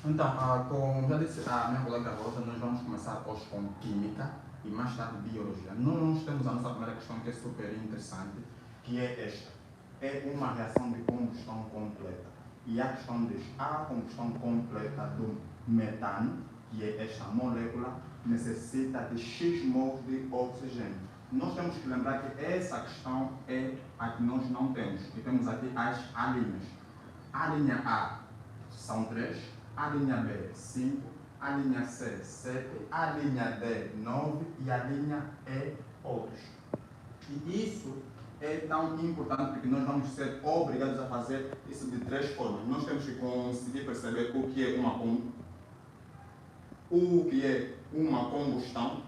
Então, como já disse a minha colega Rosa, nós vamos começar hoje com Química e mais tarde Biologia. Nós temos a nossa primeira questão que é super interessante, que é esta. É uma reação de combustão completa. E a questão diz, a combustão completa do metano, que é esta molécula, necessita de X mols de oxigênio. Nós temos que lembrar que essa questão é a que nós não temos. E temos aqui as alíneas. A linha A são 3, a linha B 5, a linha C 7, a linha D 9 e a linha E outros. E isso é tão importante porque nós vamos ser obrigados a fazer isso de 3 formas. Nós temos que conseguir perceber o que é uma combustão,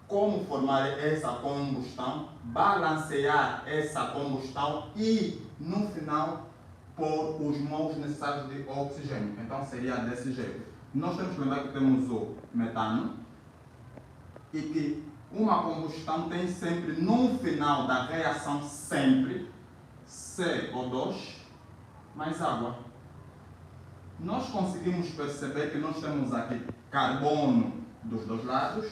como formar essa combustão, balancear essa combustão e, no final, por os mols necessários de oxigênio. Então seria desse jeito. Nós temos que lembrar que temos o metano e que uma combustão tem sempre, no final da reação, sempre CO2 mais água. Nós conseguimos perceber que nós temos aqui carbono dos dois lados,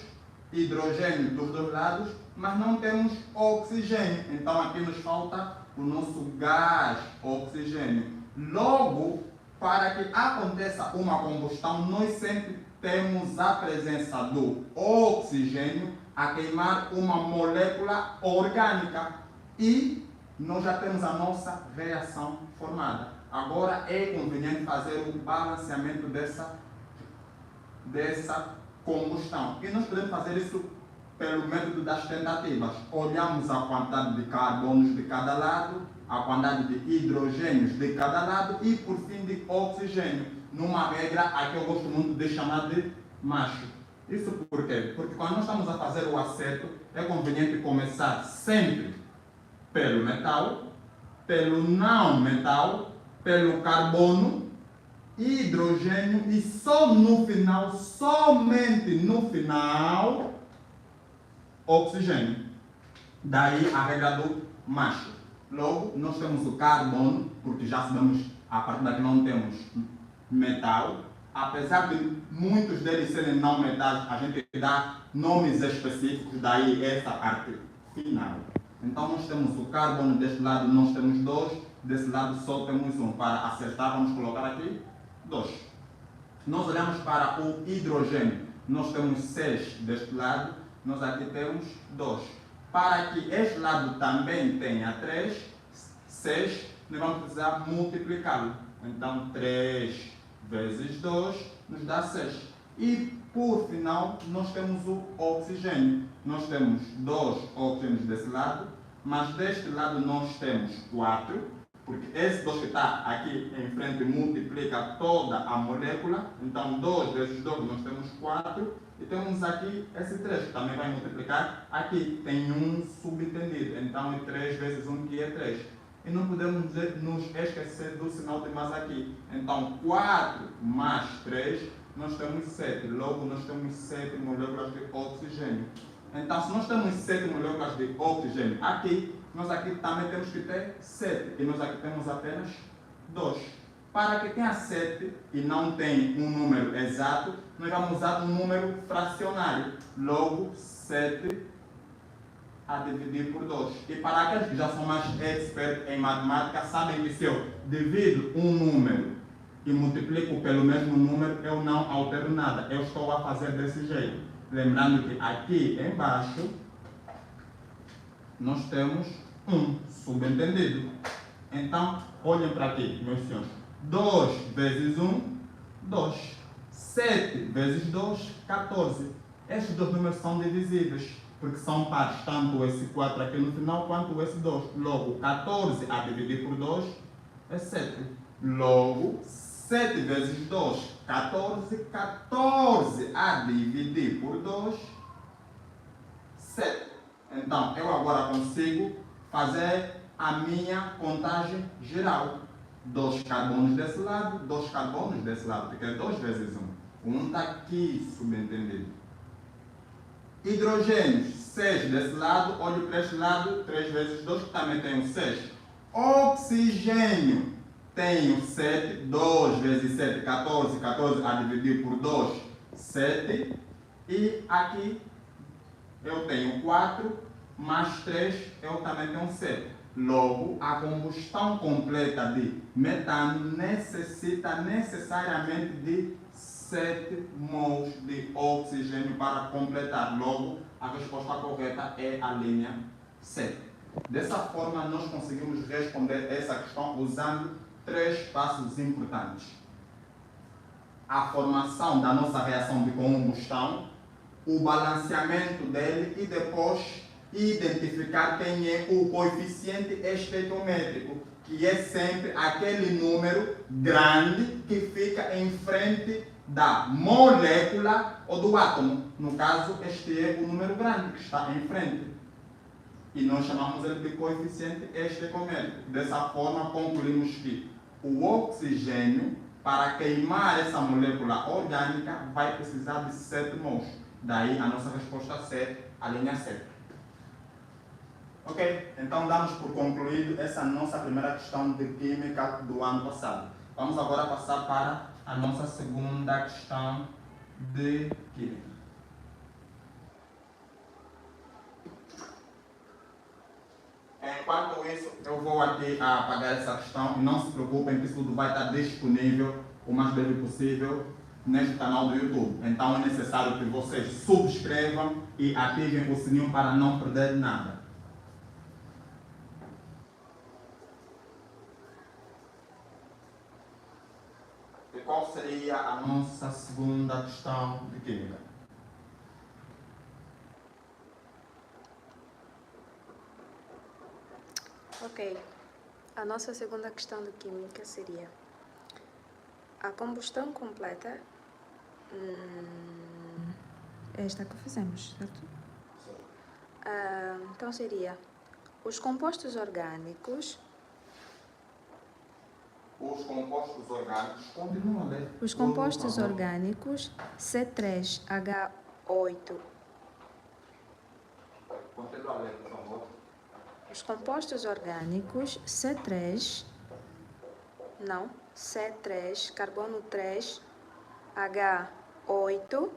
hidrogênio dos dois lados, mas não temos oxigênio. Então aqui nos falta o nosso gás oxigênio. Logo, para que aconteça uma combustão, nós sempre temos a presença do oxigênio a queimar uma molécula orgânica e nós já temos a nossa reação formada. Agora é conveniente fazer o balanceamento dessa combustão. E nós podemos fazer isso pelo método das tentativas. Olhamos a quantidade de carbonos de cada lado, a quantidade de hidrogênios de cada lado e, por fim, de oxigênio. Numa regra a que eu gosto muito de chamar de macho. Isso por quê? Porque quando nós estamos a fazer o acerto, é conveniente começar sempre pelo metal, pelo não metal, pelo carbono, hidrogênio e só no final, somente no final, oxigênio. Daí a regra do macho. Logo, nós temos o carbono, porque já sabemos a partir daqui não temos metal. Apesar de muitos deles serem não metais, a gente dá nomes específicos, daí essa parte final. Então nós temos o carbono deste lado, nós temos 2, desse lado só temos 1. Para acertar, vamos colocar aqui 2. Nós olhamos para o hidrogênio, nós temos 6 deste lado, nós aqui temos 2. Para que este lado também tenha 6, nós vamos precisar multiplicá-lo. Então 3 vezes 2 nos dá 6. E por final nós temos o oxigênio. Nós temos 2 oxigênios desse lado, mas deste lado nós temos 4, porque esse 2 que está aqui em frente multiplica toda a molécula. Então 2 vezes 2 nós temos 4. E temos aqui esse 3 que também vai multiplicar. Aqui tem um subentendido. Então é 3 vezes 1 que é 3. E não podemos nos esquecer do sinal de mais aqui. Então 4 mais 3 nós temos 7. Logo nós temos 7 moléculas de oxigênio. Então se nós temos 7 moléculas de oxigênio aqui, nós aqui também temos que ter 7. E nós aqui temos apenas 2. Para que tenha 7 e não tem um número exato, nós vamos usar um número fracionário. Logo, 7 a dividir por 2. E para aqueles que já são mais expertos em matemática, sabem que se eu divido um número e multiplico pelo mesmo número, eu não altero nada. Eu estou a fazer desse jeito. Lembrando que aqui embaixo nós temos um subentendido. Então, olhem para aqui, meus senhores. 2 vezes 1, 2. 7 vezes 2, 14. Estes dois números são divisíveis, porque são pares, tanto esse 4 aqui no final, quanto esse 2. Logo, 14 a dividir por 2 é 7. Logo, 7 vezes 2, 14. 14 a dividir por 2, 7. Então, eu agora consigo fazer a minha contagem geral. 2 carbonos desse lado, 2 carbonos desse lado, porque é 2 vezes 1. 1 está aqui subentendido. Hidrogênios, 6 desse lado, olho para este lado, 3 vezes 2, que também tem um 6. Oxigênio, tenho 7, 2 vezes 7, 14, 14 a dividir por 2, 7. E aqui eu tenho 4, mais 3, eu também tenho 7. Logo, a combustão completa de metano necessita necessariamente de 7 mols de oxigênio para completar. Logo, a resposta correta é a linha 7. Dessa forma, nós conseguimos responder essa questão usando 3 passos importantes. A formação da nossa reação de combustão, o balanceamento dele e depois identificar quem é o coeficiente estequiométrico, que é sempre aquele número grande que fica em frente da molécula ou do átomo. No caso, este é o número grande que está em frente. E nós chamamos ele de coeficiente estequiométrico. Dessa forma, concluímos que o oxigênio, para queimar essa molécula orgânica, vai precisar de 7 mols. Daí a nossa resposta C, a linha 7. Ok? Então damos por concluído essa nossa primeira questão de química do ano passado. Vamos agora passar para a nossa segunda questão de química. Enquanto isso, eu vou aqui apagar essa questão e não se preocupem que isso tudo vai estar disponível o mais breve possível neste canal do YouTube. Então é necessário que vocês subscrevam e ativem o sininho para não perder nada. E qual seria a nossa segunda questão de química? Ok. A nossa segunda questão de química seria a combustão completa. Esta que fizemos, certo? Então seria os compostos orgânicos. Os compostos orgânicos, continuam a ler. Os compostos orgânicos C3H8. Continua a ler, por favor. Os compostos orgânicos C3, carbono 3, H8,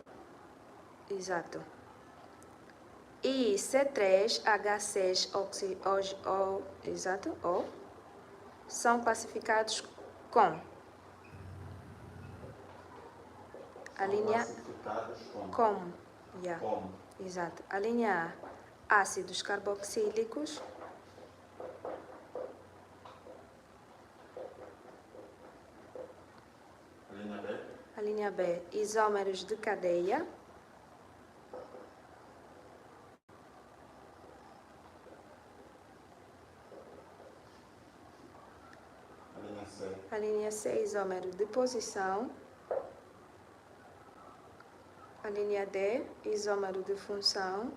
exato. E C3H6, exato, O, são classificados com a linha como, exato. A linha A, ácidos carboxílicos. A linha B, isómeros de cadeia. A linha C, isômero de posição. A linha D, isômero de função.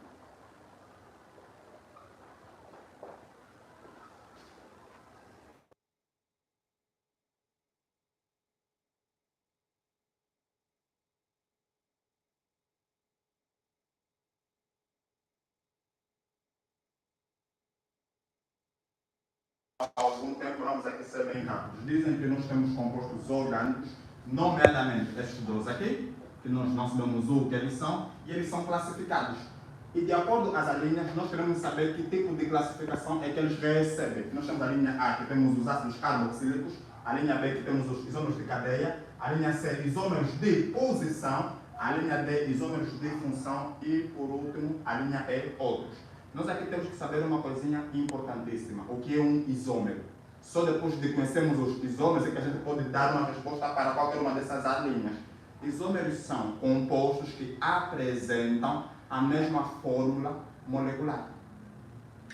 Há algum tempo vamos aqui ser bem rápidos. Dizem que nós temos compostos orgânicos, nomeadamente estes dois aqui, que nós não sabemos o que eles são, e eles são classificados. E de acordo com as linhas, nós queremos saber que tipo de classificação é que eles recebem. Nós temos a linha A, que temos os ácidos carboxílicos, a linha B, que temos os isômeros de cadeia, a linha C, isômeros de posição, a linha D, isômeros de função e, por último, a linha E, outros. Nós aqui temos que saber uma coisinha importantíssima, o que é um isômero. Só depois de conhecermos os isômeros é que a gente pode dar uma resposta para qualquer uma dessas linhas. Isômeros são compostos que apresentam a mesma fórmula molecular.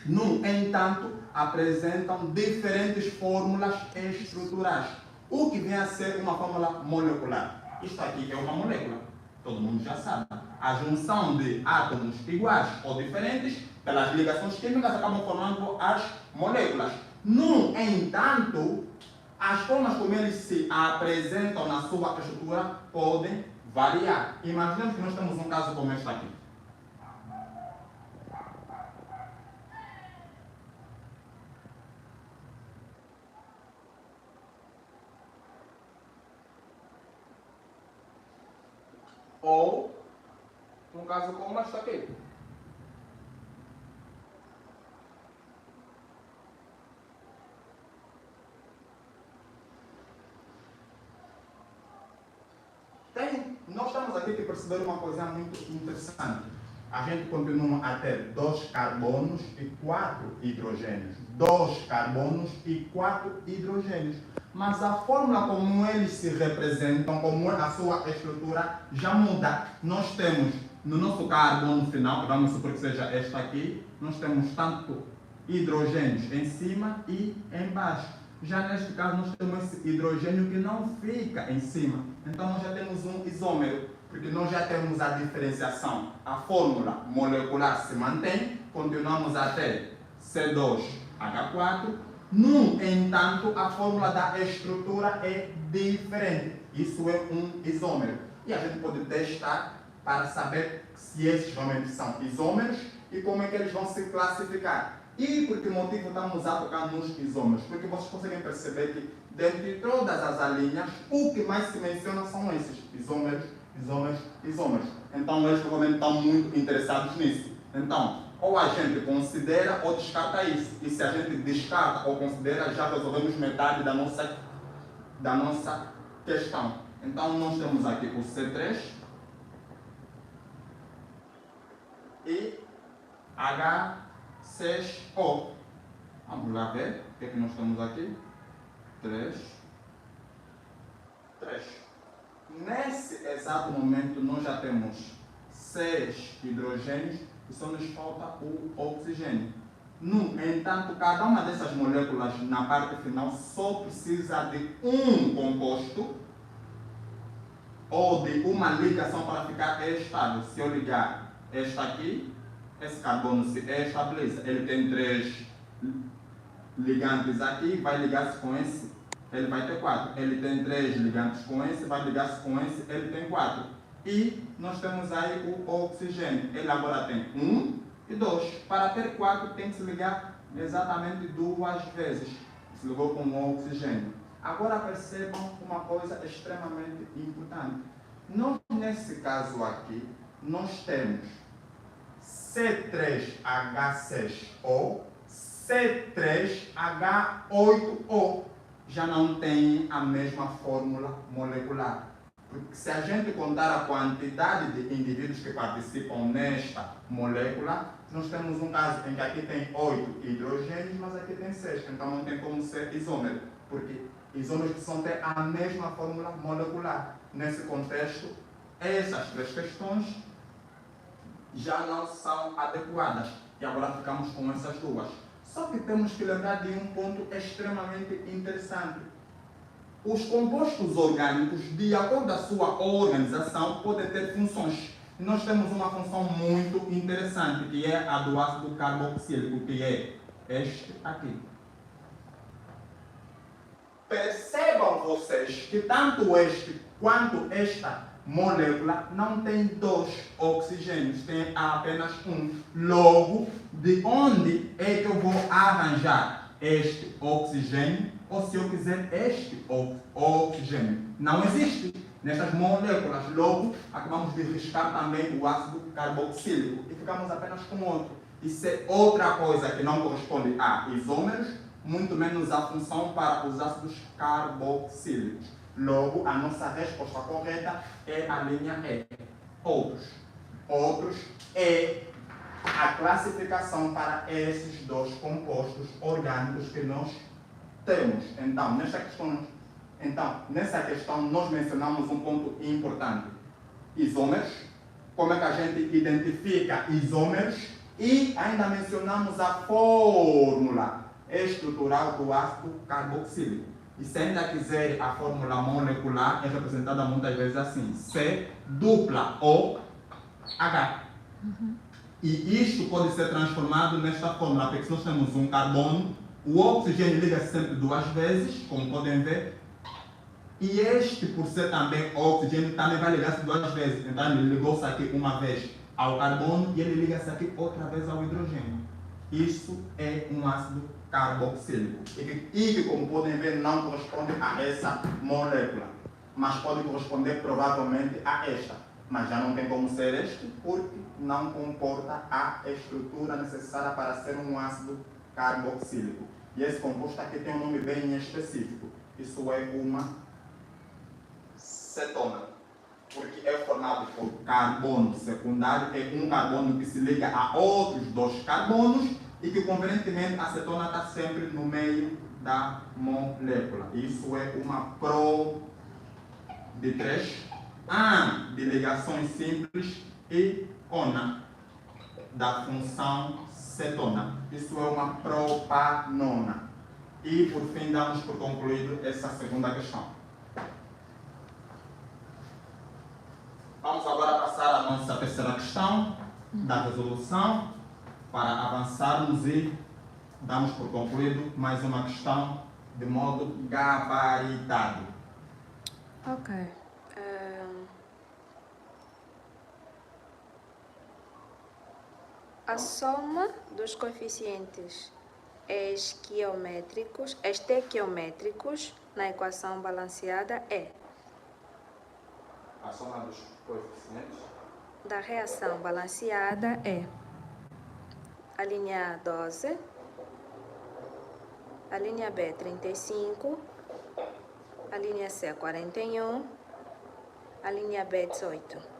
No entanto, apresentam diferentes fórmulas estruturais. O que vem a ser uma fórmula molecular? Isto aqui é uma molécula. Todo mundo já sabe. A junção de átomos iguais ou diferentes, pelas ligações químicas, acabam formando as moléculas. No entanto, as formas como eles se apresentam na sua estrutura podem variar. Imaginemos que nós temos um caso como este aqui. ou um caso como esta aqui. Nós estamos aqui a perceber uma coisa muito interessante. A gente continua a ter 2 carbonos e 4 hidrogênios. 2 carbonos e 4 hidrogênios. Mas a fórmula como eles se representam, como a sua estrutura, já muda. Nós temos no nosso carbono final, vamos supor que seja esta aqui, nós temos tanto hidrogênios em cima e embaixo. Já neste caso nós temos esse hidrogênio que não fica em cima. Então nós já temos um isômero, porque nós já temos a diferenciação. A fórmula molecular se mantém, continuamos a ter C2H4. No entanto, a fórmula da estrutura é diferente. Isso é um isômero. E a gente pode testar para saber se esses realmente são isômeros e como é que eles vão se classificar. E por que motivo estamos a tocar nos isômeros? Porque vocês conseguem perceber que, dentre todas as alíneas, o que mais se menciona são esses isômeros, isômeros, isômeros. Então, eles provavelmente estão muito interessados nisso. Então, ou a gente considera ou descarta isso. E se a gente descarta ou considera, já resolvemos metade da nossa questão. Então, nós temos aqui o C3 e H6O. Vamos lá ver o que é que nós temos aqui. 3. Nesse exato momento, nós já temos 6 hidrogênios e só nos falta o oxigênio. No entanto, cada uma dessas moléculas, na parte final, só precisa de um composto ou de uma ligação para ficar estável. Se eu ligar esta aqui, esse carbono se estabiliza. Ele tem 3 ligantes aqui, vai ligar-se com esse, ele vai ter 4. Ele tem 3 ligantes com esse, vai ligar-se com esse, ele tem 4. E nós temos aí o oxigênio. Ele agora tem 1 e 2. Para ter 4 tem que se ligar exatamente 2 vezes. Se ligou com o oxigênio. Agora percebam uma coisa extremamente importante. Nós, nesse caso aqui, nós temos C3H6O, C3H8O. Já não tem a mesma fórmula molecular. Porque se a gente contar a quantidade de indivíduos que participam nesta molécula, nós temos um caso em que aqui tem 8 hidrogênios, mas aqui tem 6. Então não tem como ser isômero, porque isômeros precisam ter a mesma fórmula molecular. Nesse contexto, essas 3 questões já não são adequadas. E agora ficamos com essas 2. Só que temos que lembrar de um ponto extremamente interessante. Os compostos orgânicos, de acordo com a sua organização, podem ter funções. E nós temos uma função muito interessante, que é a do ácido carboxílico, que é este aqui. Percebam vocês que tanto este quanto esta molécula não tem 2 oxigênios, tem apenas 1. Logo, de onde é que eu vou arranjar este oxigênio? Ou se eu quiser este oxigênio? Não existe nestas moléculas. Logo, acabamos de riscar também o ácido carboxílico e ficamos apenas com outro. Isso é outra coisa que não corresponde a isômeros, muito menos a função para os ácidos carboxílicos. Logo, a nossa resposta correta é a linha E. Outros. Outros é a classificação para esses 2 compostos orgânicos que nós temos. Então, nessa questão, nós mencionamos um ponto importante. Isômeros. Como é que a gente identifica isômeros? E ainda mencionamos a fórmula estrutural do ácido carboxílico. E se ainda quiser, a fórmula molecular é representada muitas vezes assim: C-dupla-OH. E isto pode ser transformado nesta fórmula, porque se nós temos um carbono, o oxigênio liga-se sempre 2 vezes, como podem ver. E este, por ser também oxigênio, também vai ligar-se 2 vezes. Então ele ligou-se aqui uma vez ao carbono e ele liga-se aqui outra vez ao hidrogênio. Isso é um ácido carboxílico. E que, como podem ver, não corresponde a essa molécula, mas pode corresponder provavelmente a esta. mas já não tem como ser este porque não comporta a estrutura necessária para ser um ácido carboxílico. E esse composto aqui tem um nome bem específico. Isso é uma cetona, porque é formado por carbono secundário, é um carbono que se liga a outros dois carbonos e que, convenientemente, a cetona está sempre no meio da molécula. Isso é uma pro de 3, an de ligações simples e ona da função cetona. Isso é uma propanona. E, por fim, damos por concluído essa segunda questão. Vamos agora passar à nossa terceira questão da resolução para avançarmos e damos por concluído mais uma questão de modo gabaritado. Ok. A soma dos coeficientes estequiométricos na equação balanceada é A soma dos coeficientes da reação balanceada é a linha A 12, a linha B 35, a linha C 41, a linha B 18.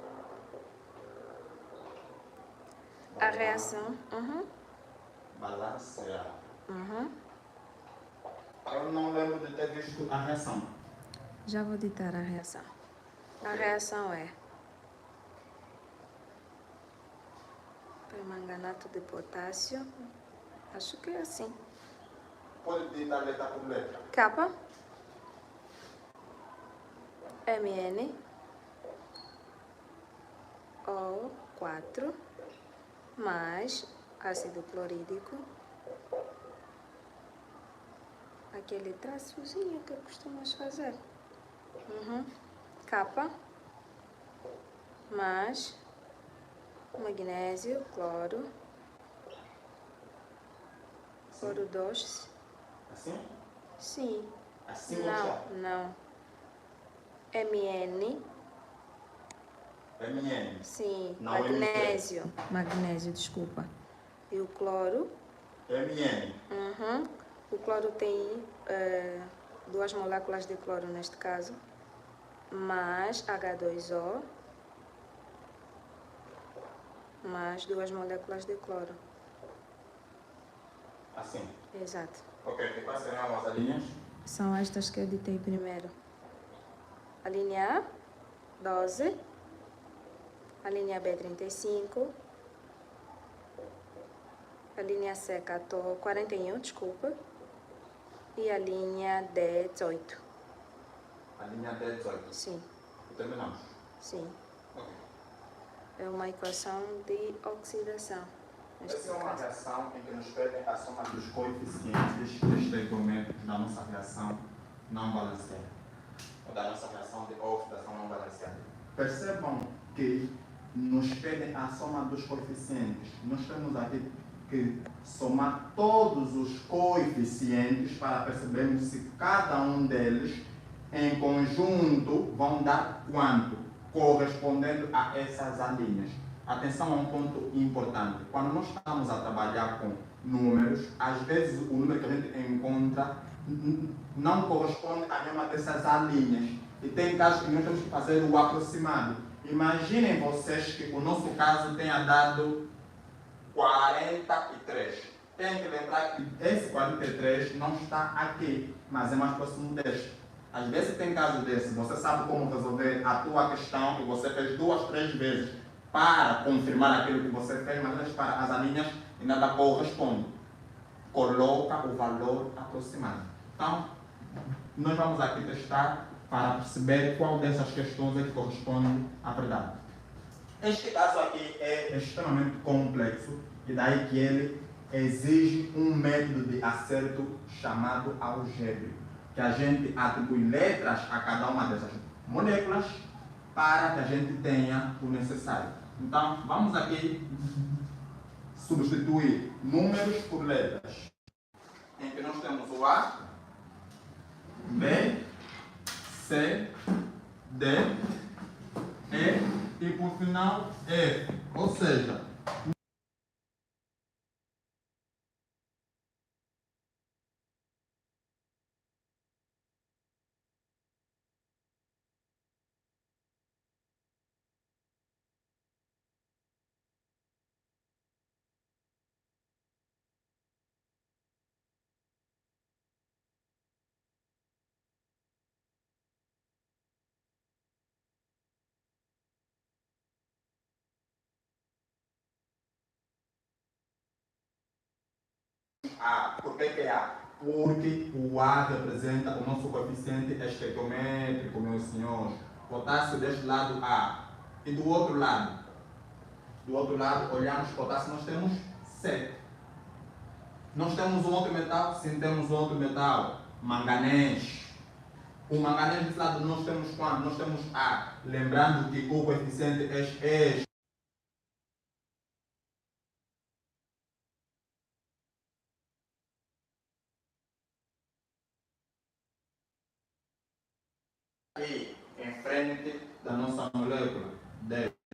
A reação... balanceada. Eu não lembro de ter visto a reação. Já vou ditar a reação. A reação é permanganato de potássio. Acho que é assim. Pode ditar letra por letra. K, Mn, O4, mais ácido clorídrico, aquele traçozinho que costumas fazer. K, mais magnésio, cloro, cloro 2. Assim? Sim. Assim ou já? Não. Mn. Mn. Sim. Não, Magnésio. Magnésio, desculpa. E o cloro? Mn. O cloro tem 2 moléculas de cloro neste caso, mais H2O, mais 2 moléculas de cloro. Assim? Exato. Ok, e quais serão as linhas? São estas que eu ditei primeiro. A linha A, 12. A linha B, 35. A linha C, 41, desculpa. E a linha D, 18. A linha D, 18. Sim. E terminamos? Sim. Ok. É uma equação de oxidação. Essa é uma reação em que nos pedem a soma dos coeficientes estequiométricos da nossa reação não balanceada, ou da nossa reação de oxidação não balanceada. Percebam que nos pedem a soma dos coeficientes. Nós temos aqui que somar todos os coeficientes para percebermos se cada um deles em conjunto vão dar quanto, correspondendo a essas alíneas. Atenção a um ponto importante. Quando nós estamos a trabalhar com números, às vezes o número que a gente encontra não corresponde a nenhuma dessas alíneas. E tem casos que nós temos que fazer o aproximado. Imaginem vocês que o nosso caso tenha dado 43. Tem que lembrar que esse 43 não está aqui, mas é mais próximo deste. Às vezes tem caso desse, você sabe como resolver a tua questão e você fez 2, 3 vezes para confirmar aquilo que você fez, mas para as alíneas e nada corresponde. Coloca o valor aproximado. Então, nós vamos aqui testar para perceber qual dessas questões é que corresponde à verdade. Este caso aqui é extremamente complexo e daí que ele exige um método de acerto chamado algébrico, que a gente atribui letras a cada uma dessas moléculas para que a gente tenha o necessário. Então, vamos aqui substituir números por letras, em que nós temos o A, B, C, D, E e por final F. Ou seja, A. Por que é A? Porque o A representa o nosso coeficiente estequiométrico, meus senhores. Potássio deste lado A. E do outro lado? Do outro lado, olhamos potássio, nós temos 7. Nós temos um outro metal? Sim, temos um outro metal. Manganês. O manganês desse lado nós temos quanto? Nós temos A. Lembrando que o coeficiente é E em frente da nossa molécula. 10.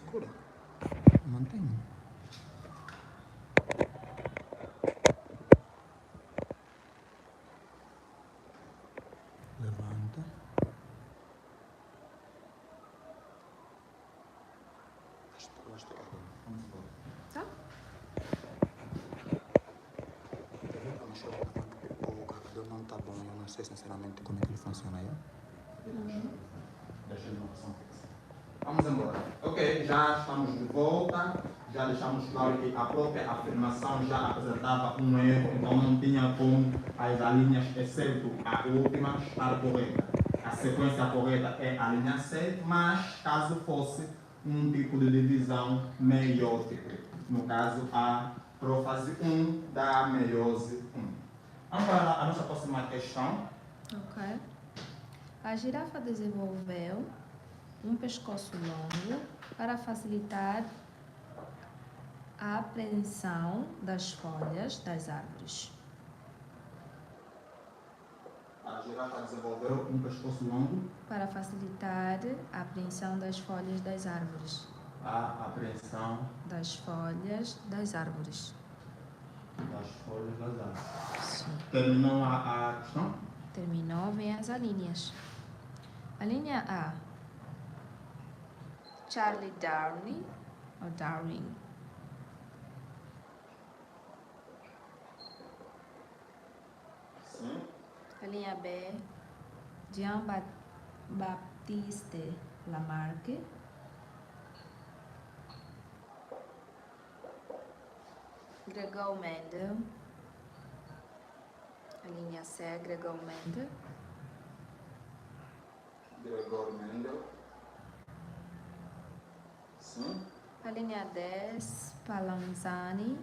Segura. Mantenha. Levanta. Vamos embora. Tá? O carregador não está bom. Eu não sei sinceramente como é que ele funciona aí. Deixa ele na opção fixa. Vamos embora. Ok, já estamos de volta. Já deixamos claro que a própria afirmação já apresentava um erro, então não tinha como as linhas, exceto a última, estar correta. A sequência correta é a linha C, mas caso fosse um tipo de divisão meiótico, no caso a prófase 1 da meiose 1. Vamos para a nossa próxima questão. Ok. A girafa desenvolveu um pescoço longo para facilitar a apreensão das folhas das árvores. A girafa desenvolveu um pescoço longo Para facilitar a apreensão das folhas das árvores. a apreensão Das folhas das árvores. das folhas das árvores. Sim. Terminou a questão? Terminou, vem as alíneas. A linha A. Charlie Darwin ou Darwin. Sim. A linha B. Jean-Baptiste Lamarck. Gregor Mendel. A linha C. Gregor Mendel. Gregor Mendel. Sim. A linha D. Spallanzani.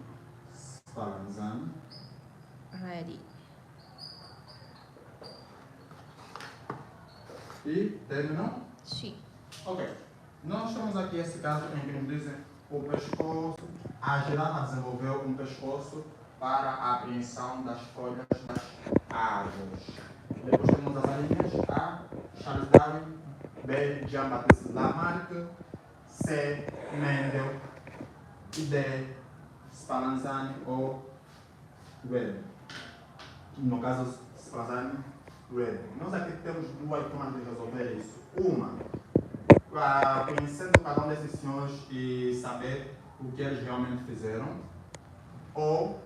Spallanzani. Ready. E terminou? Sim. Ok. Nós temos aqui esse caso em que nos dizem o pescoço, a girafa desenvolveu um pescoço para a apreensão das folhas das árvores. Depois temos as linhas A, Charles Darwin, B, Jean-Baptiste Lamarck, C, Mendel e D, Spallanzani ou Reed. No caso, Spallanzani, Reed. Nós aqui temos duas formas de resolver isso. Uma, conhecendo cada um desses senhores e saber o que eles realmente fizeram, ou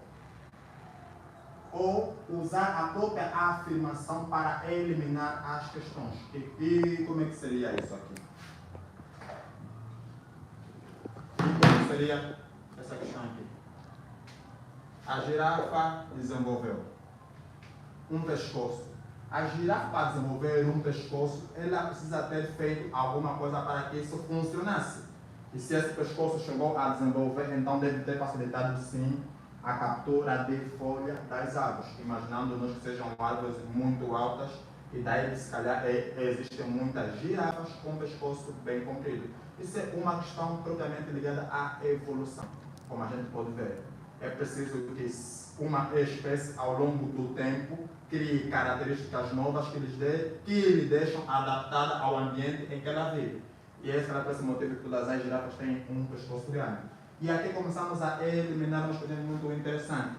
usar a própria afirmação para eliminar as questões. E como é que seria isso aqui? E como seria essa questão aqui? A girafa desenvolveu um pescoço. A girafa, para desenvolver um pescoço, ela precisa ter feito alguma coisa para que isso funcionasse. E se esse pescoço chegou a desenvolver, então deve ter facilitado sim a captura de folha das árvores, imaginando-nos que sejam árvores muito altas e daí se calhar existem muitas girafas com pescoço bem comprido. Isso é uma questão propriamente ligada à evolução, como a gente pode ver. É preciso que uma espécie ao longo do tempo crie características novas que lhe deixam adaptada ao ambiente em que ela vive. E esse é esse motivo que todas as girafas têm um pescoço grande. E aqui começamos a eliminar uma coisa muito interessante.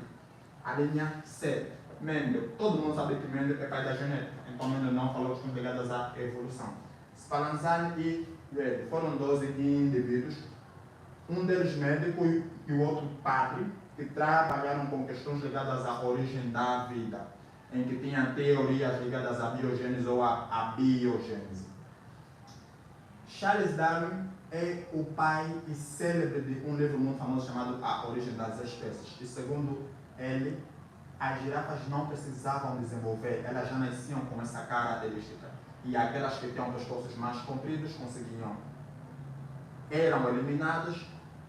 A linha C, Mendel. Todo mundo sabe que Mendel é pai da genética, então Mendel não falou questões ligadas à evolução. Spallanzani e Reed foram 12 indivíduos, um deles médico e o outro padre, que trabalharam com questões ligadas à origem da vida, em que tinham teorias ligadas à biogênese ou à biogênese. Charles Darwin é o pai e célebre de um livro muito famoso chamado A Origem das Espécies. E segundo ele, as girafas não precisavam desenvolver, elas já nasciam com essa característica. E aquelas que tinham pescoços mais compridos eram eliminadas,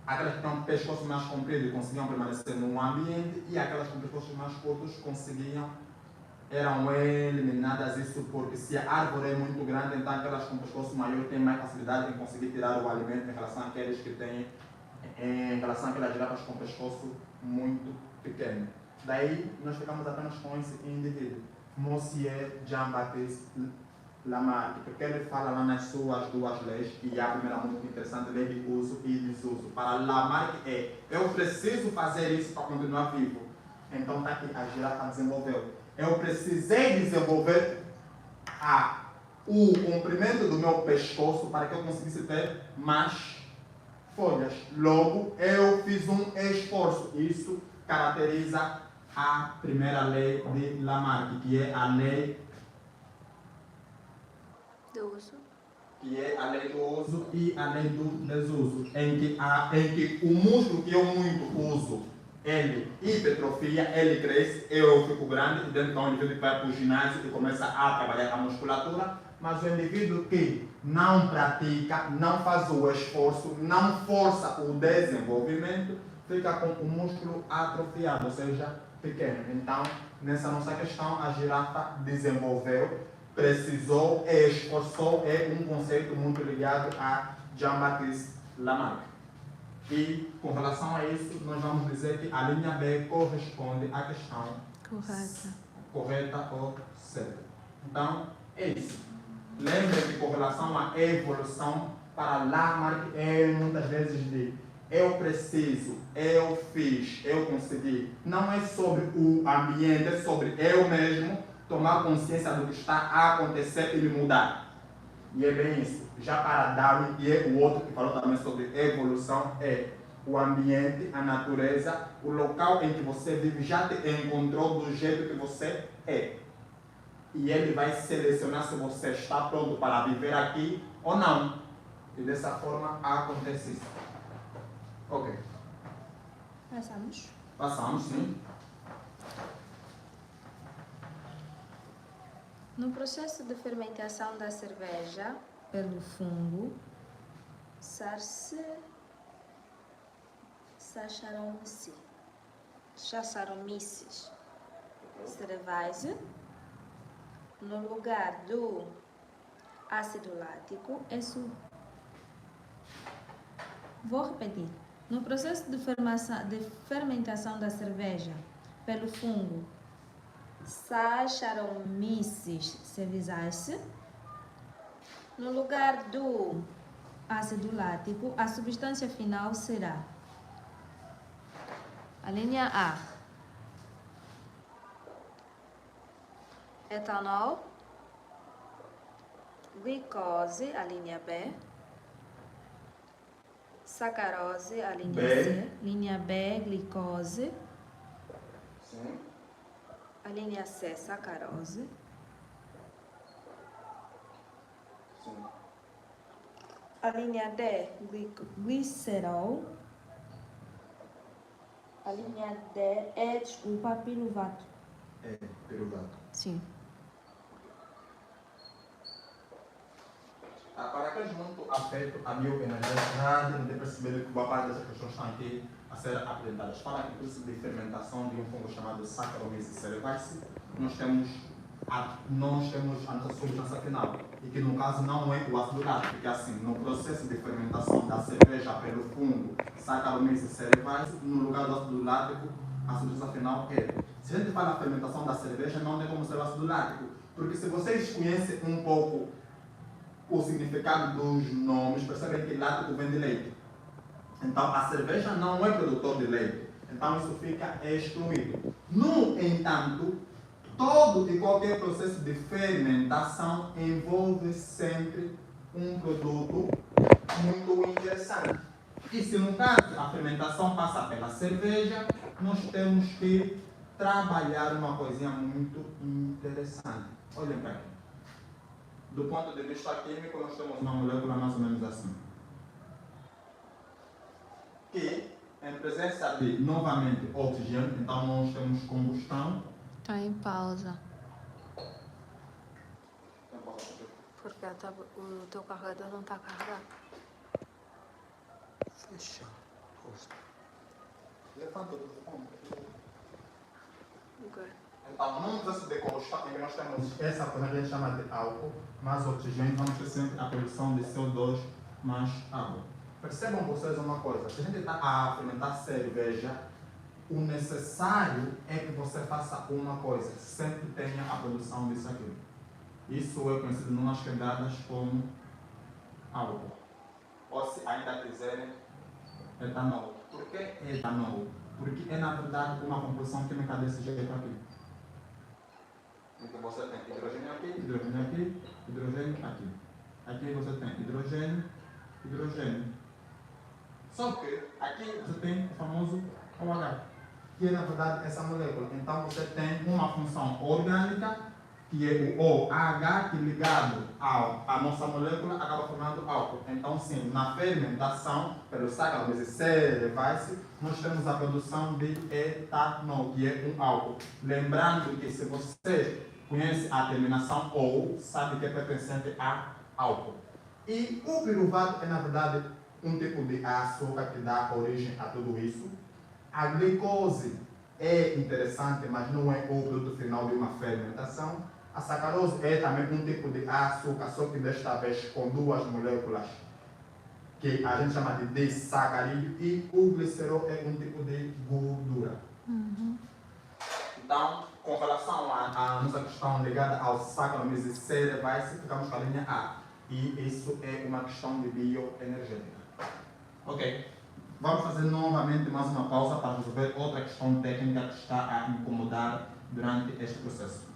aquelas que tinham pescoço mais comprido conseguiam permanecer no ambiente e aquelas com pescoços mais curtos eram eliminadas. Isso porque se a árvore é muito grande, então aquelas com pescoço maior têm mais facilidade em conseguir tirar o alimento em relação àqueles que têm, em relação àquelas girafas com pescoço muito pequeno. Daí nós ficamos apenas com esse indivíduo, Monsieur Jean-Baptiste Lamarck, porque ele fala lá nas suas duas leis, e a primeira muito interessante, lei de uso e desuso. Para Lamarck eu preciso fazer isso para continuar vivo. Então está aqui, a girafa desenvolveu. Eu precisei desenvolver o comprimento do meu pescoço para que eu conseguisse ter mais folhas. Logo, eu fiz um esforço. Isso caracteriza a primeira lei de Lamarck, que é a lei do uso. Que é a lei do uso e a lei do desuso, em que o músculo que eu muito uso, ele hipertrofia, ele cresce, eu fico grande, dentro do indivíduo que vai para o ginásio e começa a trabalhar a musculatura, mas o indivíduo que não pratica, não faz o esforço, não força o desenvolvimento, fica com o músculo atrofiado, ou seja, pequeno. Então, nessa nossa questão, a girafa desenvolveu, precisou e esforçou é um conceito muito ligado a Jean-Baptiste Lamarck. E com relação a isso, nós vamos dizer que a linha B corresponde à questão correta ou certa. Então, é isso. Lembre que com relação à evolução, para Lamarck é muitas vezes de eu preciso, eu fiz, eu consegui. Não é sobre o ambiente, é sobre eu mesmo tomar consciência do que está a acontecer e me mudar. E é bem isso. Já para Darwin, e é o outro que falou também sobre evolução, é o ambiente, a natureza, o local em que você vive já te encontrou do jeito que você é. E ele vai selecionar se você está pronto para viver aqui ou não. E dessa forma acontece isso. Ok. Passamos. Passamos, sim. No processo de fermentação da cerveja pelo fungo, Saccharomyces cerevisiae, no lugar do ácido lático, Vou repetir. No processo de fermentação da cerveja pelo fungo Saccharomyces cerevisiae, no lugar do ácido lático, a substância final será a linha A, etanol, glicose, a linha B, sacarose, a linha C, linha B, glicose, sim. A linha C, sacarose. Sim. A linha D, glicerol. A linha D é, piruvato. É, piruvato. Sim. Para aqueles muito afetos a bioenergética, não tem percebido que boa parte dessas questões estão aqui a ser apresentadas. Fala que curso de fermentação de um fungo chamado Saccharomyces cerevisiae, nós temos a nossa substância final, e que no caso não é o ácido lático, porque assim, no processo de fermentação da cerveja pelo fungo Saccharomyces cerevisiae, no lugar do ácido lático, a substância final é. Se a gente fala da fermentação da cerveja, não tem como ser o ácido lático, porque se vocês conhecem um pouco o significado dos nomes, percebem que lático vem de leite. Então, a cerveja não é produtor de leite. Então, isso fica excluído. No entanto, todo e qualquer processo de fermentação envolve sempre um produto muito interessante. E se no caso a fermentação passa pela cerveja, nós temos que trabalhar uma coisinha muito interessante. Olhem para aqui. Do ponto de vista químico, nós temos uma molécula mais ou menos assim. Que, em presença de, novamente, oxigênio, então nós temos combustão. Está em pausa. Tem pausa aqui. Porque o teu carregador não está carregado. Fecha. Levanta o telefone. Ok. Então, num processo de combustão, em que nós temos essa coisa que a gente chama de álcool, mais oxigênio, vamos ter sempre a produção de CO2 mais água. Percebam vocês uma coisa, se a gente está a fermentar cerveja, o necessário é que você faça uma coisa, sempre tenha a produção disso aqui. Isso é conhecido nas quebradas como álcool. Ou se ainda quiserem, etanol. Por que etanol? Porque é na verdade uma composição química desse jeito aqui. Então você tem hidrogênio aqui, hidrogênio aqui, hidrogênio aqui. Aqui você tem hidrogênio, hidrogênio. Só que aqui você tem o famoso OH, que é na verdade essa molécula. Então você tem uma função orgânica, que é o OH, que ligado à nossa molécula acaba formando álcool. Então sim, na fermentação, pelo saccharomyces cerevisiae, nós temos a produção de etanol, que é um álcool. Lembrando que se você conhece a terminação OU, sabe que é pertencente a álcool. E o piruvato é na verdade um tipo de açúcar que dá origem a tudo isso. A glicose é interessante, mas não é o produto final de uma fermentação. A sacarose é também um tipo de açúcar, só que desta vez com duas moléculas que a gente chama de disacarídeo, e o glicerol é um tipo de gordura. Então, com relação à nossa questão ligada ao Saccharomyces cerevisiae, ficamos com a linha A. E isso é uma questão de bioenergética. Ok. Vamos fazer novamente mais uma pausa para resolver outra questão técnica que está a incomodar durante este processo.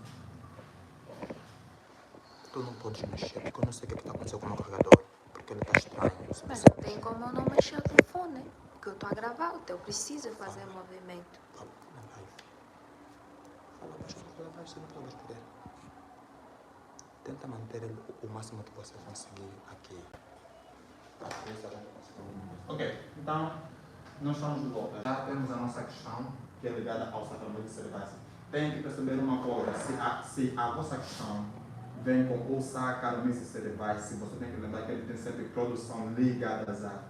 Tu não podes mexer, porque eu não sei o que está acontecendo com o meu carregador, porque ele está estranho. Mas não tem como eu não mexer o telefone, porque eu estou a gravar, então eu preciso fazer movimento. Fala na live. Fala baixo na live, você não pode poder. Tenta manter ele o máximo que você conseguir aqui. Ok, então nós estamos de volta. Já temos a nossa questão que é ligada ao Saccharomyces cerevisiae. Tem que perceber uma coisa: se a vossa questão vem com o Saccharomyces cerevisiae, você tem que lembrar que ele tem sempre produção ligadas a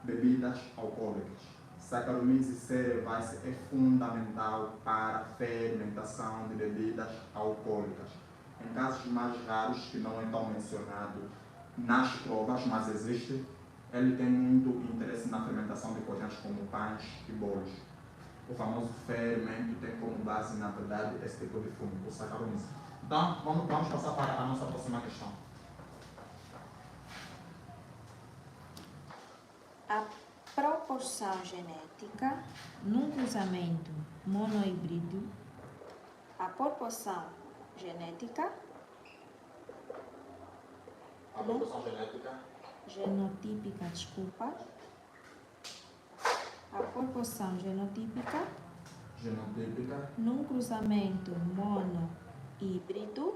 bebidas alcoólicas. Saccharomyces cerevisiae é fundamental para a fermentação de bebidas alcoólicas. Em casos mais raros, que não é tão mencionado nas provas, mas existe, ele tem muito interesse na fermentação de coisas como pães e bolos. O famoso fermento tem como base, na verdade, esse tipo de fungo, o Saccharomyces. Então, vamos passar para a nossa próxima questão. A proporção genética num cruzamento monohíbrido, a proporção genética A proporção genética genotípica, desculpa, a proporção genotípica num cruzamento monohíbrido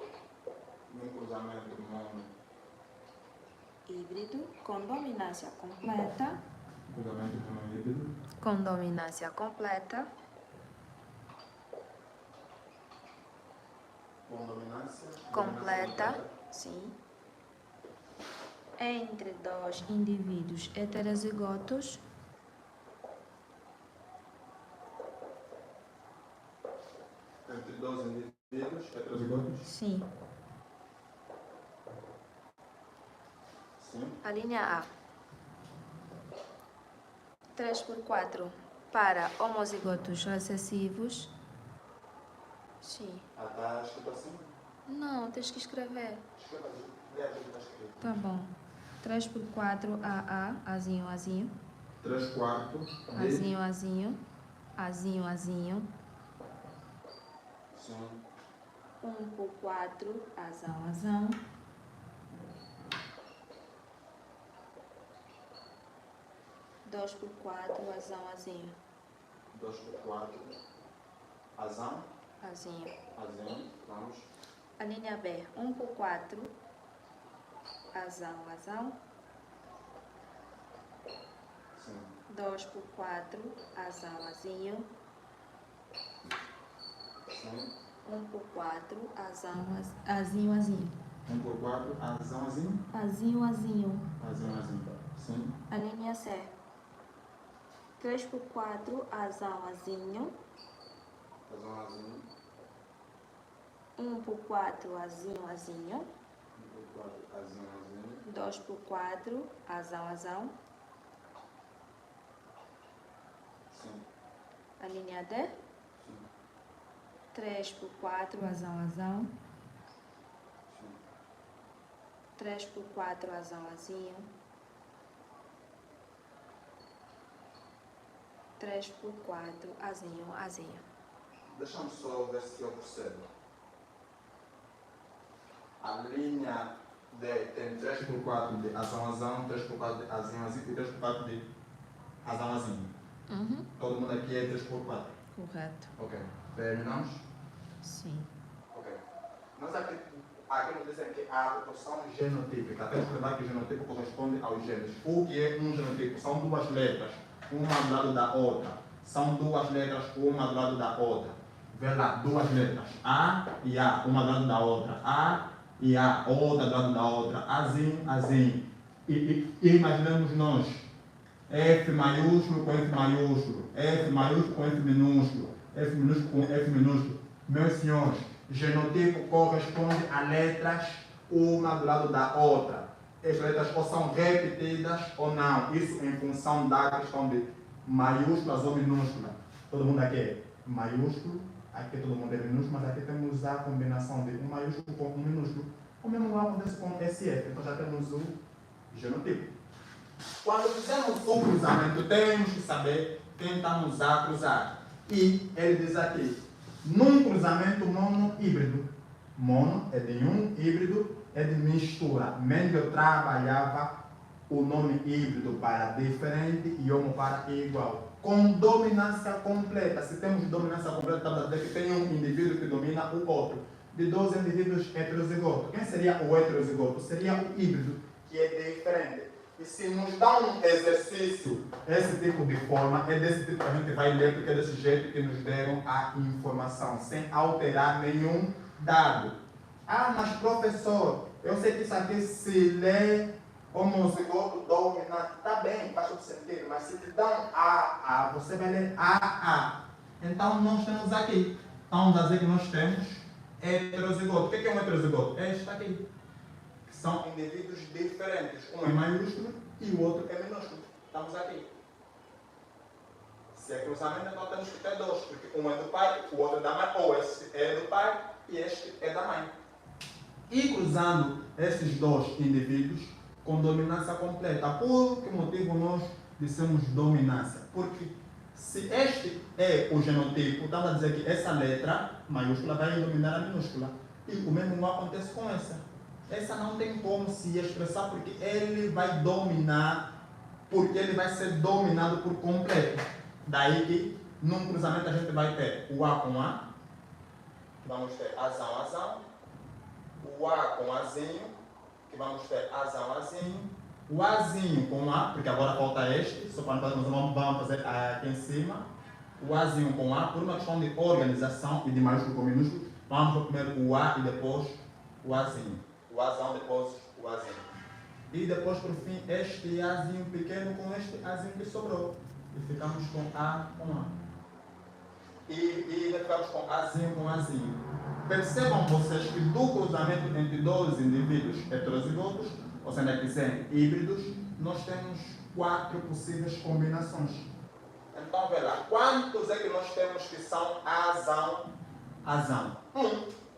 com dominância completa, sim, entre dois indivíduos heterozigotos heterozigotos? Sim. Sim. A linha A. 3/4 para homozigotos recessivos. Sim. Está escrito assim? Não, tens que escrever. Escreva ali. Lê aquilo que está escrito. Tá bom. 3/4 AA, Azinho, Azinho. 3/4 Azinho, Azinho. Azinho, Azinho. Sim. 1/4 Azão, Azão. 2/4 Azão, Azinho. 2/4 Azão. Azinho. Vamos. A linha B. 1/4 Azão, Azão. Sim. 2/4 Azão, Azinho. Sim. 1/4 Azão, Azinho, Azinho. 1/4 Azão, Azinho. Azinho, Azinho. Azinho. Sim. A linha C. 3/4 Azão, Azinho. Azão, Azinho. 1/4 Azinho, Azinho. 1/4 Azão, Azinho. 2/4 Azão, Azão. Sim. A linha D. Sim. 3/4 Azão, Azão. Sim. 3/4 azão, azinho. 3/4 azinho, azinho. Deixa-me só ver se eu percebo. A linha D tem 3/4 de azão, 3/4 de azinho e 3/4 de azão. Todo mundo aqui é 3/4. Correto. Ok. Terminamos? Sim. Ok. Nós aqui nos dizem que a proporção genotípica, temos que lembrar que o genotipo corresponde aos genes. O que é um genotipo? São duas letras, uma do lado da outra. São duas letras, uma do lado da outra. Vê lá, duas letras, A e A, uma do lado da outra. A e A, outra do lado da outra. Azinho, azinho. E imaginemos nós, F maiúsculo com F maiúsculo, F maiúsculo com F minúsculo, F minúsculo com F minúsculo. Meus senhores, genotipo corresponde a letras uma do lado da outra. As letras ou são repetidas ou não. Isso em função da questão de maiúsculas ou minúsculas. Todo mundo aqui é maiúsculo, aqui todo mundo é minúsculo, mas aqui temos a combinação de um maiúsculo com um minúsculo. O mesmo acontece com SF, então já temos o genotipo. Quando fizemos o cruzamento, temos que saber quem estamos a cruzar. E ele diz aqui, num cruzamento mono-híbrido. Mono é de um, híbrido é de mistura. Mendel trabalhava o nome híbrido para diferente e homo para igual. Com dominância completa. Se temos dominância completa, estamos a dizer que tem um indivíduo que domina o outro. De 2 indivíduos heterozigotos. Quem seria o heterozigoto? Seria o híbrido, que é diferente. E se nos dá um exercício, esse tipo de forma, é desse tipo que a gente vai ler, porque é desse jeito que nos deram a informação, sem alterar nenhum dado. Ah, mas professor, eu sei que isso aqui se lê homozigoto dominante. Está bem, faz todo sentido, mas se te dão A, você vai ler A. Então nós temos aqui, estamos a dizer que nós temos heterozigoto. O que é um heterozigoto? É este aqui. São indivíduos diferentes. Um é maiúsculo e o outro é minúsculo. Estamos aqui. Se é cruzamento, então temos que ter dois, porque um é do pai, o outro é da mãe, ou este é do pai e este é da mãe. E cruzando esses dois indivíduos com dominância completa. Por que motivo nós dissemos dominância? Porque se este é o genotipo, estamos a dizer que essa letra maiúscula vai dominar a minúscula. E o mesmo não acontece com essa. Essa não tem como se expressar porque ele vai dominar, porque ele vai ser dominado por completo. Daí que num cruzamento a gente vai ter o A com A, vamos ter azão, azão, o A com azinho, que vamos ter azão, azinho, o azinho com A, porque agora falta este, só para nós vamos fazer aqui em cima, o azinho com A, por uma questão de organização e de maiúsculo com minúsculo, vamos primeiro o A e depois o azinho. O azão, depois o azinho. E depois, por fim, este azinho pequeno com este azinho que sobrou. E ficamos com A com A. E ficamos com azinho com azinho. Percebam vocês que do cruzamento entre dois indivíduos heterozigotos, ou seja, que são híbridos, nós temos 4 possíveis combinações. Então, vê lá, quantos é que nós temos que são azão, azão?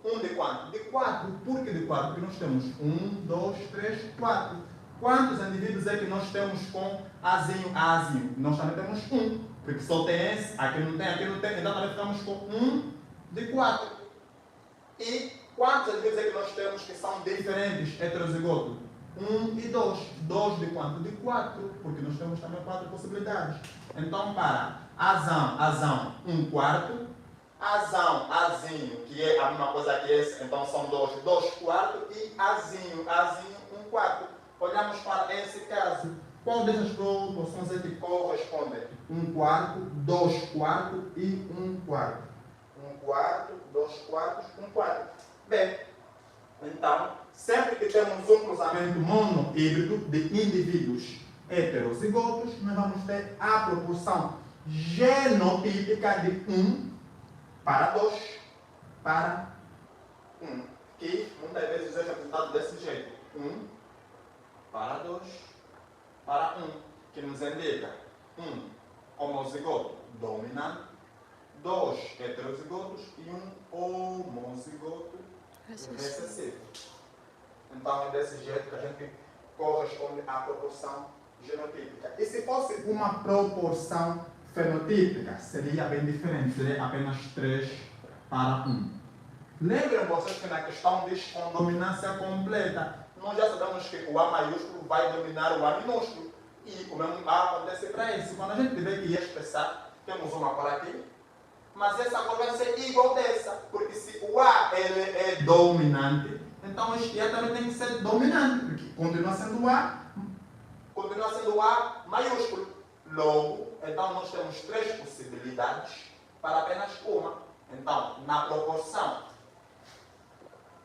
Um de quanto? De 4. Por que de 4? Porque nós temos 1, 2, 3, 4. Quantos indivíduos é que nós temos com azinho, azinho? Nós também temos 1. Porque só tem esse, aqui não tem. Então também ficamos com 1 de 4. E quantos indivíduos é que nós temos que são diferentes, heterozigotos? 1 e 2. 2 de quanto? De 4. Porque nós temos também 4 possibilidades. Então, para azão, azão, 1/4. Azão, azinho, que é a mesma coisa que esse, então são 2, 2/4 e azinho, azinho, 1/4. Olhamos para esse caso. Qual dessas proporções é que corresponde? 1/4, 2/4 e 1/4. 1/4, 2/4, 1/4. Bem, então, sempre que temos um cruzamento mono-híbrido de indivíduos heterozigotos, nós vamos ter a proporção genotípica de 1 para 2 para 1. Que muitas vezes é representado desse jeito. 1 para 2 para 1. Que nos indica 1 homozigoto dominante, 2 heterozigotos e 1 homozigoto recessivo. Então é desse jeito que a gente corresponde à proporção genotípica. E se fosse uma proporção fenotípica, seria bem diferente, seria apenas 3 para 1. Lembrem vocês que na questão diz com dominância completa, nós já sabemos que o A maiúsculo vai dominar o A minúsculo. E o mesmo acontece para isso. Quando a gente tiver que expressar, temos uma cor aqui, mas essa cor vai ser igual dessa, porque se o A ele é dominante, então este A também tem que ser dominante, porque continua sendo o A maiúsculo. Logo, então nós temos 3 possibilidades para apenas uma. Então, na proporção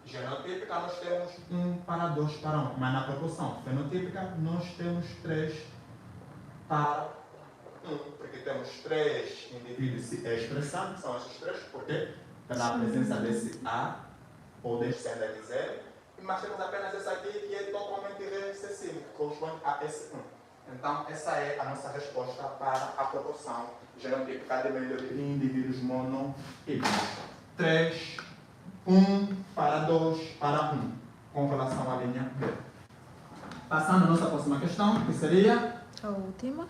genotípica nós temos 1 para 2 para 1, mas na proporção fenotípica nós temos 3 para 1, porque temos 3 indivíduos se expressando, são esses 3, porque pela presença desse A, ou deste se ainda quiser, mas temos apenas esse aqui que é totalmente recessivo, que corresponde a esse 1. Então, essa é a nossa resposta para a proporção genotípica de indivíduos monotípicos. 3, 1 para 2 para 1, com relação à linha B. Passando à nossa próxima questão, que seria? A última.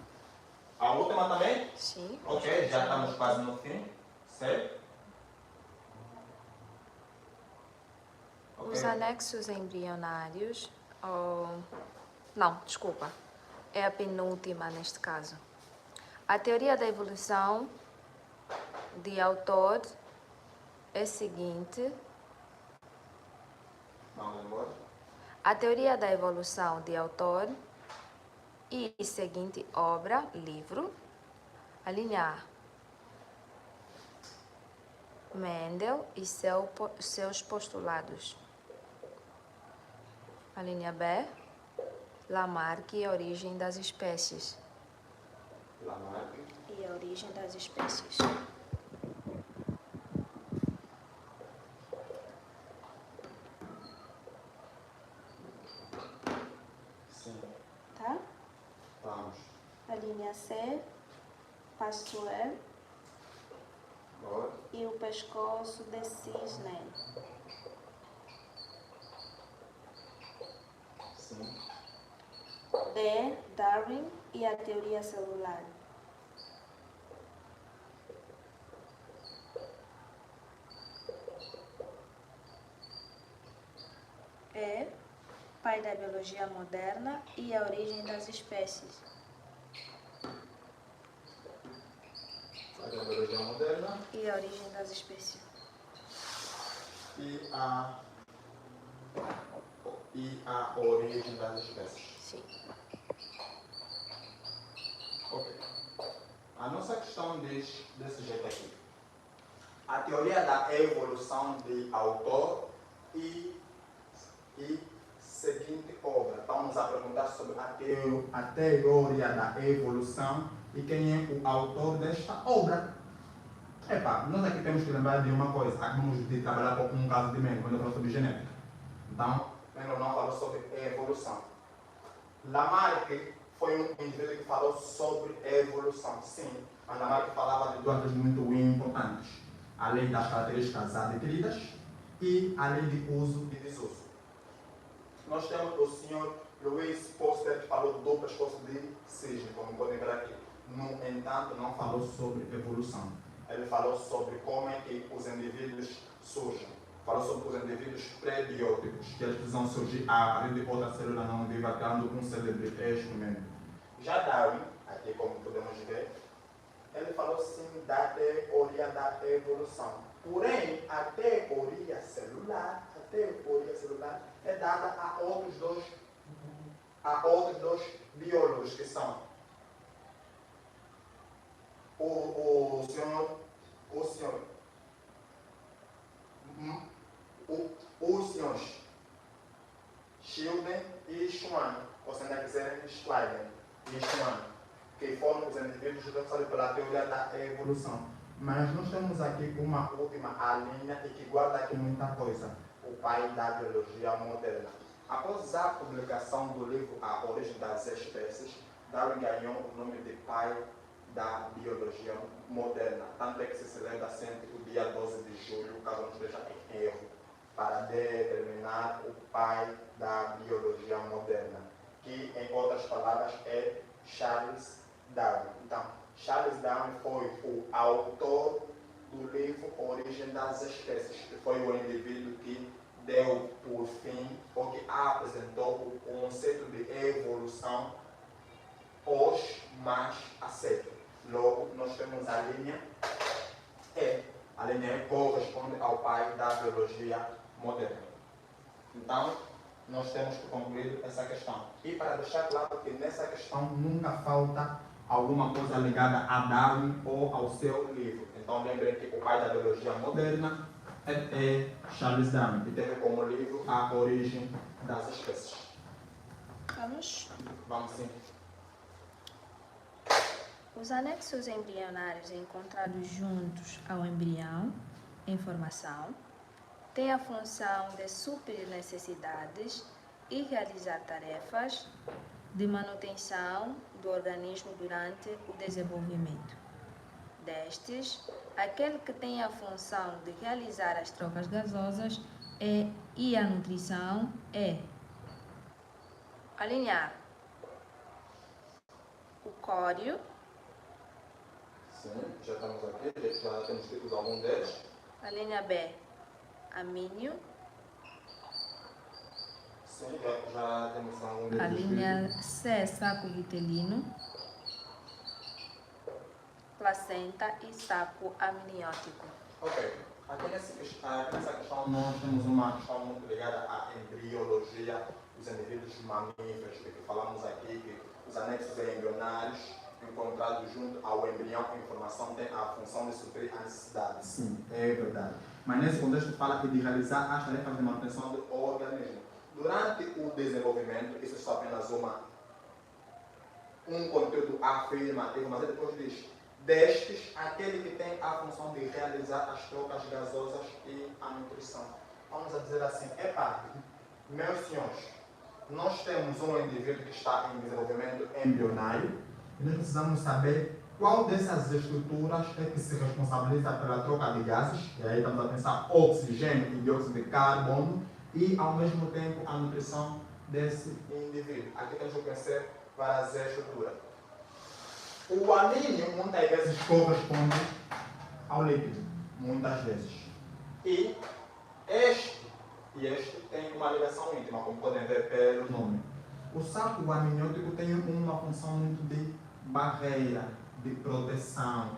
A última também? Sim. Ok, já estamos quase no fim. Certo? Okay. Os anexos embrionários, não, desculpa, é a penúltima neste caso. A teoria da evolução de autor é a seguinte. Vamos embora. A teoria da evolução de autor e seguinte obra, livro, a linha A. Mendel e seus postulados. A linha B, Lamarck e a origem das espécies. Lamarck e a origem das espécies. Sim. Tá? Vamos. A linha C, Pasteur Agora. e o pescoço de cisne. Sim. D, Darwin e a teoria celular. E, pai da biologia moderna e a origem das espécies. A biologia moderna E a origem das espécies. e a origem das espécies. Sim. Ok. A nossa questão diz desse jeito aqui. A teoria da evolução de autor e seguinte obra. Estamos a perguntar sobre a teoria da evolução e quem é o autor desta obra. Epa, nós aqui temos que lembrar de uma coisa. Acabamos de trabalhar com um caso de Mendel, quando eu falo sobre genética. Então, Mendel não falou sobre evolução. Lamarck foi um indivíduo que falou sobre evolução, sim. Mas Lamarck falava de duas coisas muito importantes. A lei das características adquiridas e a lei de uso e desuso. Nós temos o senhor Louis Pasteur que falou do pescoço de cisne, como podem ver aqui. No entanto, não falou sobre evolução. Ele falou sobre como é que os indivíduos surgem. Falou sobre os indivíduos pré-bióticos, que eles precisam surgir a partir de outra célula não viva, criando um célebre instrumento. Já Darwin, aqui como podemos ver, ele falou sim da teoria da evolução. Porém, a teoria celular é dada a outros dois biólogos, que são os senhores Schilden e Schwann, ou se ainda quiserem Schleiden e Schwann, que foram os indivíduos responsáveis pela teoria da evolução. Mas nós temos aqui uma última linha e que guarda aqui muita coisa. O pai da biologia moderna. Após a publicação do livro A Origem das Espécies, Darwin ganhou o nome de pai da biologia moderna. Tanto é que se celebra sempre o dia 12 de julho, caso não esteja em erro. para determinar o pai da biologia moderna, que, em outras palavras, é Charles Darwin. Então, Charles Darwin foi o autor do livro Origem das Espécies, que foi o indivíduo que deu por fim, ou que apresentou o conceito de evolução os mais aceitos. Logo, nós temos a linha E. A linha E corresponde ao pai da biologia moderna. Então, nós temos que concluir essa questão. E para deixar claro que nessa questão nunca falta alguma coisa ligada a Darwin ou ao seu livro. Então, lembrem que o pai da biologia moderna é Charles Darwin, que teve como livro A Origem das Espécies. Vamos? Vamos sim. Os anexos embrionários encontrados juntos ao embrião em formação têm a função de suprir necessidades e realizar tarefas de manutenção do organismo durante o desenvolvimento. Destes, aquele que tem a função de realizar as trocas gasosas e a nutrição é a linha A, o córeo. Sim, já estamos aqui, já temos escrito algum deles. A linha B, amínio. Sim, já temos algum deles. A linha C, saco vitelino. Placenta e saco amniótico. Ok. Aqui nessa questão nós temos uma questão muito ligada à embriologia dos indivíduos mamíferos, porque falamos aqui que os anexos embrionários encontrados junto ao embrião em formação têm a função de suprir a necessidade. Sim, é verdade. Mas nesse contexto fala de realizar as tarefas de manutenção do organismo. Durante o desenvolvimento, isso é só apenas um conteúdo afirmativo, mas depois diz: destes, aquele que tem a função de realizar as trocas gasosas e a nutrição. Vamos dizer assim, meus senhores, nós temos um indivíduo que está em desenvolvimento embrionário e nós precisamos saber qual dessas estruturas é que se responsabiliza pela troca de gases, e aí estamos a pensar oxigênio e dióxido de carbono, e ao mesmo tempo a nutrição desse indivíduo. Aqui temos que conhecer várias estruturas. O amínio muitas vezes corresponde ao líquido, muitas vezes. E este tem uma ligação íntima, como podem ver pelo nome. O saco amniótico tem uma função muito de barreira, de proteção.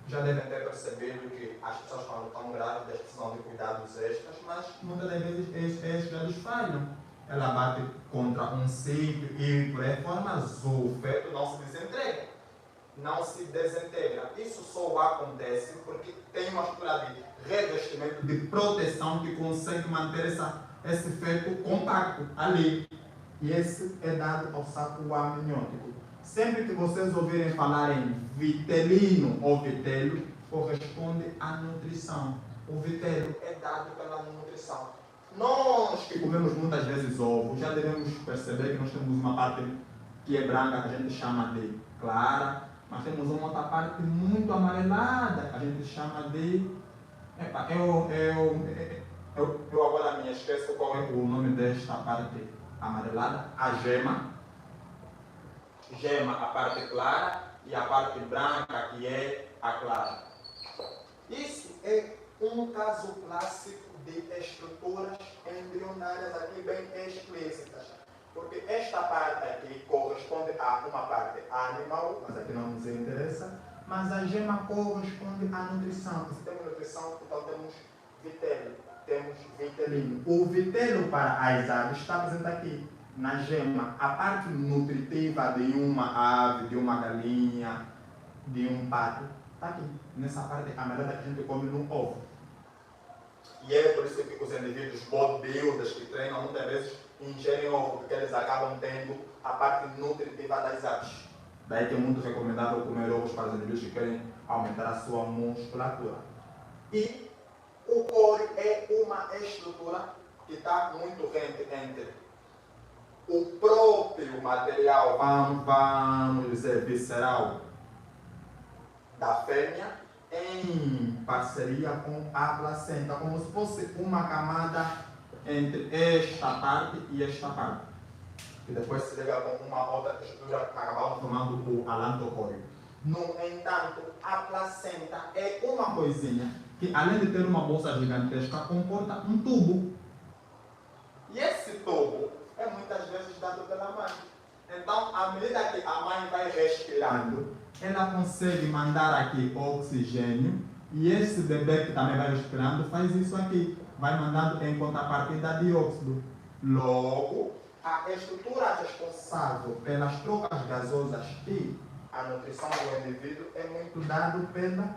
Já devem ter percebido que as pessoas, quando estão grávidas, precisam de cuidados extras, mas muitas das vezes esses cuidados falham. Ela bate contra um sítio e por aí fora, mas o feto não se desintegra. Não se desintegra. Isso só acontece porque tem uma estrutura de revestimento, de proteção que consegue manter esse feto compacto ali. E esse é dado ao saco amniótico. Sempre que vocês ouvirem falar em vitelino ou vitelo, corresponde à nutrição. O vitelo é dado pela nutrição. Nós que comemos muitas vezes ovo, já devemos perceber que nós temos uma parte que é branca, que a gente chama de clara, mas temos uma outra parte muito amarelada, que a gente chama de... Eu agora me esqueço qual é o nome desta parte amarelada. A gema. Gema, a parte clara, e a parte branca, que é a clara. Isso é um caso clássico de estruturas embrionárias aqui bem explícitas. Porque esta parte aqui corresponde a uma parte animal, mas aqui não nos interessa, mas a gema corresponde à nutrição. Se temos nutrição, então temos vitelo, temos vitelino. O vitelo para as aves está presente aqui na gema. A parte nutritiva de uma ave, de uma galinha, de um pato, está aqui, nessa parte amarela que a gente come no ovo. E é por isso que os indivíduos bodybuilders que treinam muitas vezes ingerem ovo, porque eles acabam tendo a parte nutritiva das aves. Daí que é muito recomendável comer ovos para os indivíduos que querem aumentar a sua musculatura. E o córeo é uma estrutura que está muito rente entre o próprio material, vamos dizer, visceral da fêmea em parceria com a placenta, como se fosse uma camada entre esta parte e esta parte, que depois se liga com uma outra estrutura que acabamos formando o alantocóreo. No entanto, a placenta é uma coisinha que, além de ter uma bolsa gigantesca, comporta um tubo. E esse tubo é muitas vezes dado pela mãe. Então, à medida que a mãe vai respirando, ela consegue mandar aqui oxigênio e esse bebê que também vai respirando faz isso aqui, vai mandando em contrapartida dióxido. Logo, a estrutura responsável pelas trocas gasosas e a nutrição do indivíduo é muito dado pela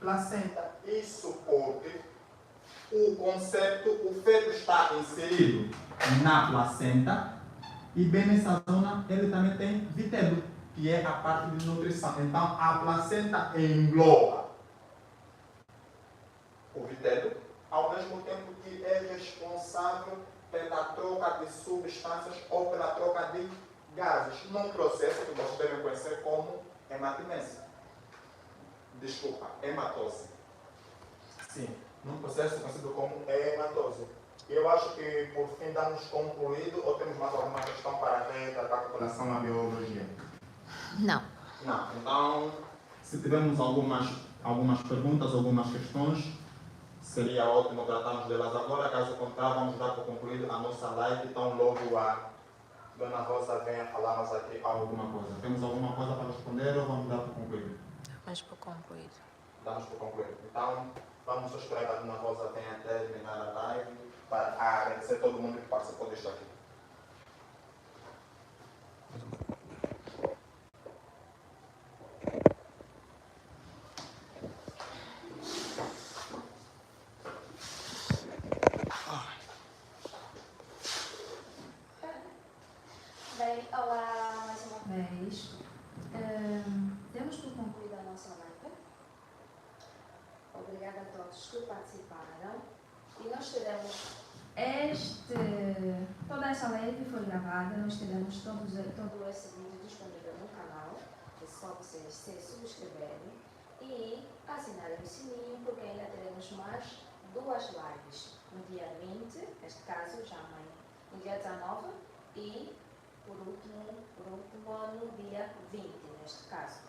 placenta. Isso porque o conceito, o feto está inserido na placenta e bem nessa zona ele também tem vitelo, que é a parte de nutrição. Então a placenta engloba o vitelo, ao mesmo tempo que é responsável pela troca de substâncias ou pela troca de gases, num processo que vocês devem conhecer como hematimese. Desculpa, hematose. Sim, num processo conhecido como hematose. Eu acho que por fim damos concluído ou temos mais alguma questão para tratar com relação à biologia? Não. Não. Então, se tivermos algumas perguntas, algumas questões, seria ótimo tratarmos delas agora. Caso contrário, vamos dar por concluído a nossa live. Então, logo a Dona Rosa venha falar-nos aqui alguma coisa. Temos alguma coisa para responder ou vamos dar por concluído? Mas por concluído. Damos por concluído. Então, vamos só esperar que a Dona Rosa venha terminar a live para agradecer a todo mundo que participou disto aqui. Bem, olá mais uma vez. Demos por concluída a nossa live. Obrigada a todos que participaram. E nós teremos toda essa live foi gravada, nós teremos todo esse vídeo disponível no canal. É só vocês se subscreverem e assinarem o sininho, porque ainda teremos mais 2 lives. No dia 20, neste caso, já amanhã, no dia 19 e por último no dia 20, neste caso.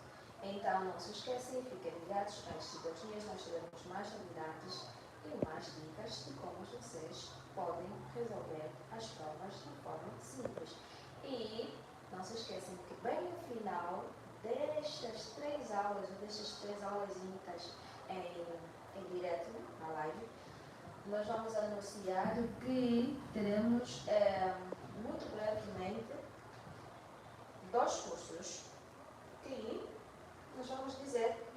Então não se esqueçam, fiquem ligados, antes de 2 dias nós teremos mais novidades e mais dicas de como vocês podem resolver as provas de forma simples. E não se esqueçam que bem no final destas 3 aulas, ou destas 3 aulas únicas em direto, na live, nós vamos anunciar que teremos muito brevemente 2 cursos que nós vamos dizer